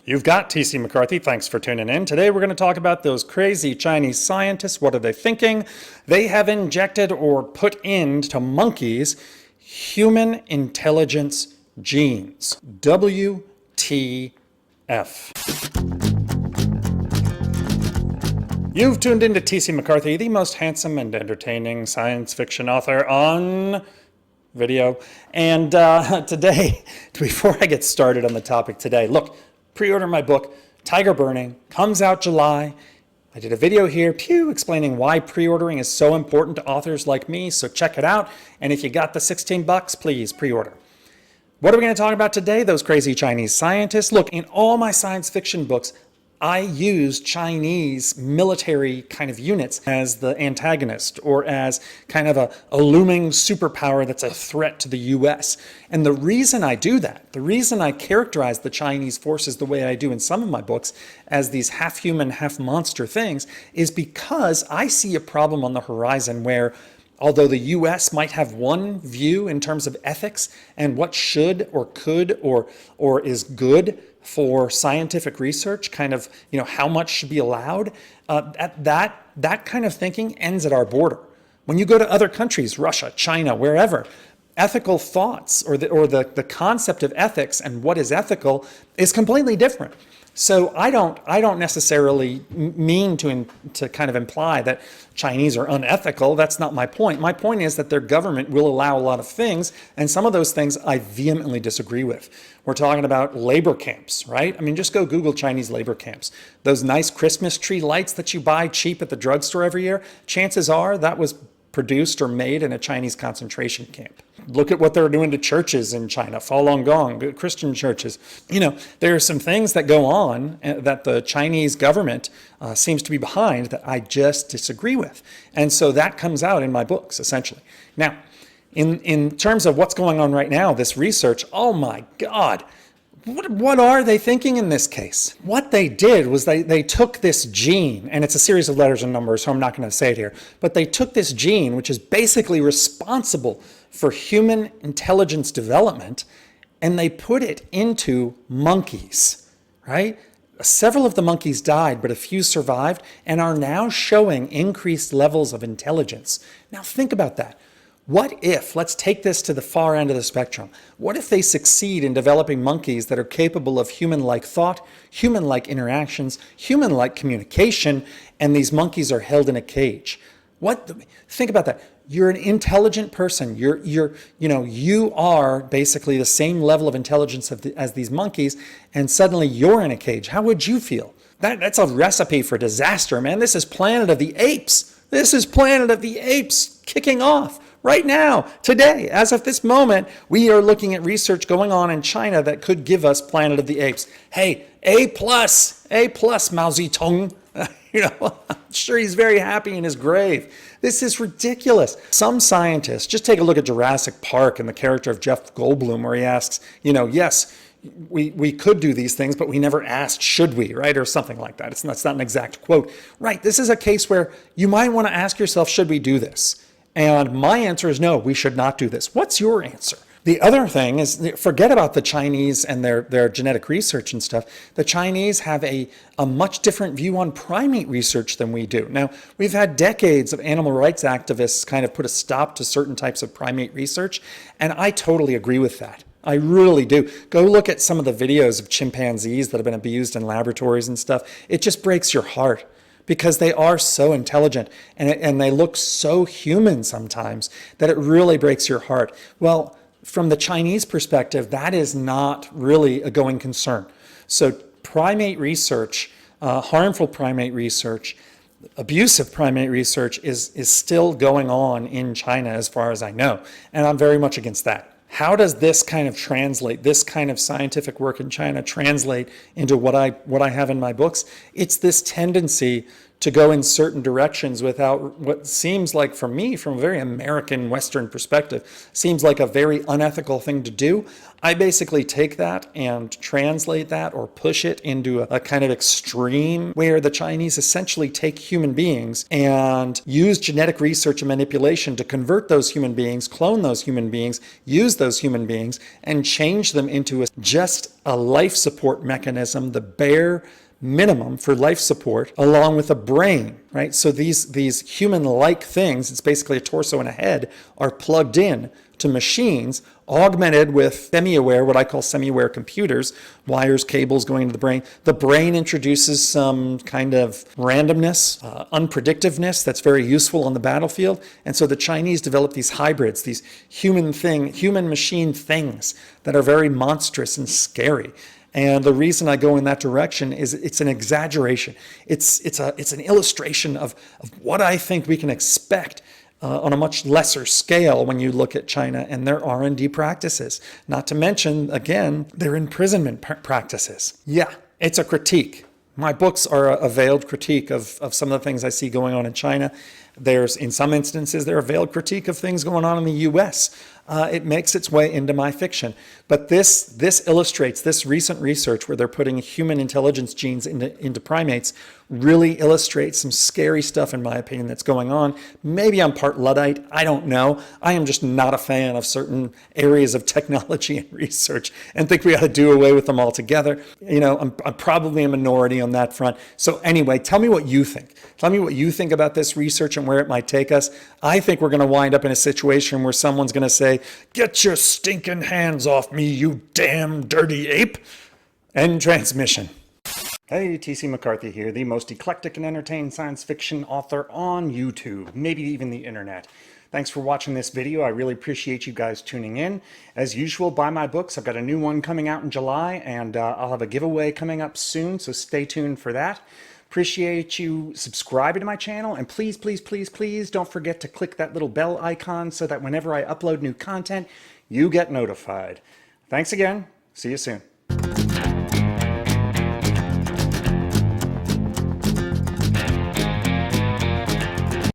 You've got TC McCarthy. Thanks for tuning in. Today we're going to talk about those crazy Chinese scientists. What are they thinking? They have injected or put into monkeys human intelligence genes. WTF. You've tuned into TC McCarthy, the most handsome and entertaining science fiction author on video. And today, before I get started on the topic today, look, pre-order my book, Tyger Burning, comes out July. I did a video here, explaining why pre-ordering is so important to authors like me, so check it out. And if you got the 16 bucks, please pre-order. What are we going to talk about today? Those crazy Chinese scientists. Look, in all my science fiction books, I use Chinese military kind of units as the antagonist or as kind of a looming superpower that's a threat to the US. And the reason I do that, the reason I characterize the Chinese forces the way I do in some of my books as these half-human, half-monster things, is because I see a problem on the horizon where although the US might have one view in terms of ethics and what should or could or is good for scientific research, kind of, how much should be allowed, that kind of thinking ends at our border. When you go to other countries, Russia, China, wherever, ethical thoughts or the concept of ethics and what is ethical is completely different. So I don't necessarily mean to kind of imply that Chinese are unethical. That's not my point. My point is that their government will allow a lot of things, and some of those things I vehemently disagree with. We're talking about labor camps, right? I mean, just go Google Chinese labor camps. Those nice Christmas tree lights that you buy cheap at the drugstore every year, chances are that was produced or made in a Chinese concentration camp. Look at what they're doing to churches in China, Falun Gong, Christian churches. There are some things that go on that the Chinese government seems to be behind that I just disagree with. And so that comes out in my books, essentially. Now, in terms of what's going on right now, this research, oh my God, what are they thinking in this case? What they did was they took this gene, and it's a series of letters and numbers, so I'm not going to say it here, but they took this gene, which is basically responsible for human intelligence development, and they put it into monkeys, right? Several of the monkeys died, but a few survived and are now showing increased levels of intelligence. Now think about that. What if, let's take this to the far end of the spectrum, what if they succeed in developing monkeys that are capable of human-like thought, human-like interactions, human-like communication, and these monkeys are held in a cage? Think about that. You're an intelligent person. You are basically the same level of intelligence as these monkeys, and suddenly you're in a cage. How would you feel? That's a recipe for disaster, man. This is Planet of the Apes. This is Planet of the Apes kicking off. Right now, today, as of this moment, we are looking at research going on in China that could give us Planet of the Apes. Hey, A+, Mao Zedong. I'm sure he's very happy in his grave. This is ridiculous. Some scientists, just take a look at Jurassic Park and the character of Jeff Goldblum, where he asks, yes, we could do these things, but we never asked, should we, right? Or something like that. That's not an exact quote. Right, this is a case where you might want to ask yourself, should we do this? And my answer is no, we should not do this. What's your answer? The other thing is, forget about the Chinese and their genetic research and stuff. The Chinese have a much different view on primate research than we do. Now, we've had decades of animal rights activists kind of put a stop to certain types of primate research, and I totally agree with that. I really do. Go look at some of the videos of chimpanzees that have been abused in laboratories and stuff. It just breaks your heart, because they are so intelligent and they look so human sometimes that it really breaks your heart. Well, from the Chinese perspective, that is not really a going concern. So primate research, harmful primate research, abusive primate research is still going on in China as far as I know, and I'm very much against that. How does this kind of translate, this kind of scientific work in China translate into what I have in my books? It's this tendency to go in certain directions without what seems like, for me, from a very American Western perspective, seems like a very unethical thing to do. I basically take that and translate that or push it into a kind of extreme where the Chinese essentially take human beings and use genetic research and manipulation to convert those human beings, clone those human beings, use those human beings, and change them into just a life support mechanism, the bare minimum for life support, along with a brain, right? So these human-like things, it's basically a torso and a head, are plugged in to machines, augmented with semi-aware, what I call semi-aware computers, wires, cables going into the brain. The brain introduces some kind of randomness, unpredictiveness that's very useful on the battlefield. And so the Chinese develop these hybrids, these human-machine things that are very monstrous and scary. And the reason I go in that direction is it's an exaggeration. It's an illustration of what I think we can expect on a much lesser scale when you look at China and their R&D practices. Not to mention, again, their imprisonment practices. Yeah, it's a critique. My books are a veiled critique of some of the things I see going on in China. There's, in some instances, they're a veiled critique of things going on in the U.S. It makes its way into my fiction. But this illustrates, this recent research where they're putting human intelligence genes into primates really illustrates some scary stuff, in my opinion, that's going on. Maybe I'm part Luddite. I don't know. I am just not a fan of certain areas of technology and research and think we ought to do away with them altogether. You know, I'm probably a minority on that front. So anyway, tell me what you think. Tell me what you think about this research and where it might take us. I think we're going to wind up in a situation where someone's going to say, "Get your stinking hands off me, you damn dirty ape." End transmission. Hey, TC McCarthy here, the most eclectic and entertaining science fiction author on YouTube, maybe even the internet. Thanks for watching this video. I really appreciate you guys tuning in. As usual, buy my books. I've got a new one coming out in July, and I'll have a giveaway coming up soon, so stay tuned for that. Appreciate you subscribing to my channel, and please, please, please, please don't forget to click that little bell icon so that whenever I upload new content, you get notified. Thanks again. See you soon.